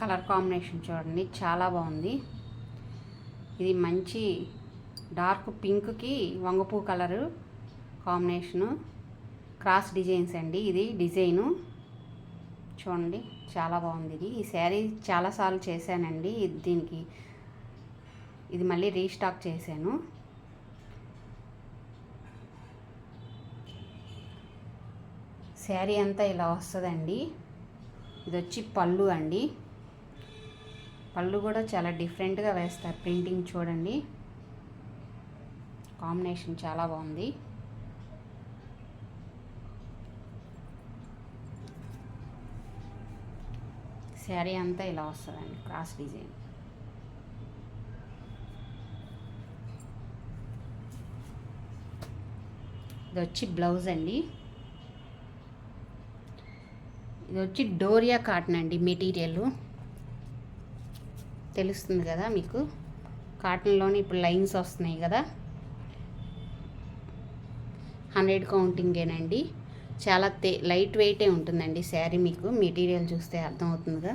Colour combination చూడండి చాలా బాగుంది. ఇది మంచి డార్క్ పింక్కి వంగపూ కలరు కాంబినేషను, క్రాస్ డిజైన్స్ అండి. ఇది డిజైను చూడండి చాలా బాగుంది. ఇది ఈ శారీ చాలాసార్లు చేశానండి. దీనికి ఇది మళ్ళీ రీస్టాక్ చేశాను. శారీ అంతా ఇలా వస్తుందండి. ఇది వచ్చి పళ్ళు అండి. పళ్ళు కూడా చాలా డిఫరెంట్గా వేస్తారు. ప్రింటింగ్ చూడండి, కాంబినేషన్ చాలా బాగుంది. శారీ అంతా ఇలా వస్తుందండి, క్రాస్ డిజైన్. ఇది వచ్చి బ్లౌజ్ అండి. ఇది వచ్చి డోరియా కాటన్ అండి. మెటీరియల్ తెలుస్తుంది కదా మీకు, కాటన్లోని ఇప్పుడు లైన్స్ వస్తున్నాయి కదా. 100 కౌంటింగేనండి. చాలా లైట్ వెయిటే ఉంటుందండి శారీ. మీకు మెటీరియల్ చూస్తే అర్థమవుతుందిగా.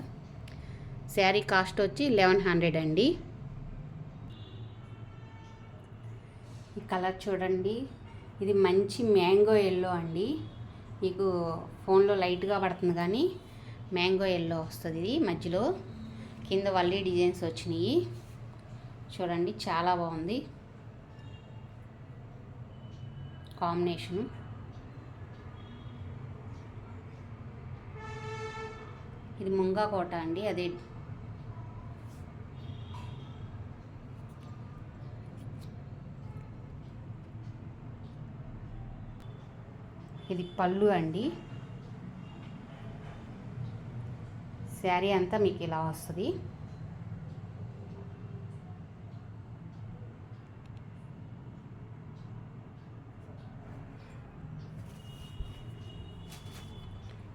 శారీ కాస్ట్ వచ్చి 1100 అండి. ఈ కలర్ చూడండి, ఇది మంచి మ్యాంగో ఎల్లో అండి. మీకు ఫోన్లో లైట్గా పడుతుంది కానీ మ్యాంగో ఎల్లో వస్తుంది. ఇది మధ్యలో కింద వల్లీ డిజైన్స్ వచ్చినాయి చూడండి, చాలా బాగుంది కాంబినేషను. ఇది ముంగా కోట అండి. అదే ఇది పళ్ళు అండి. శారీ అంతా మీకు ఇలా వస్తుంది.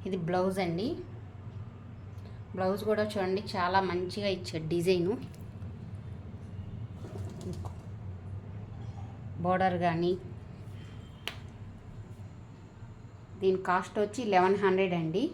ఇది బ్లౌజ్ అండి. బ్లౌజ్ కూడా చూడండి చాలా మంచిగా ఇచ్చాడు డిజైను. బోర్డర్ కానీ. దీని కాస్ట్ వచ్చి 1100 అండి.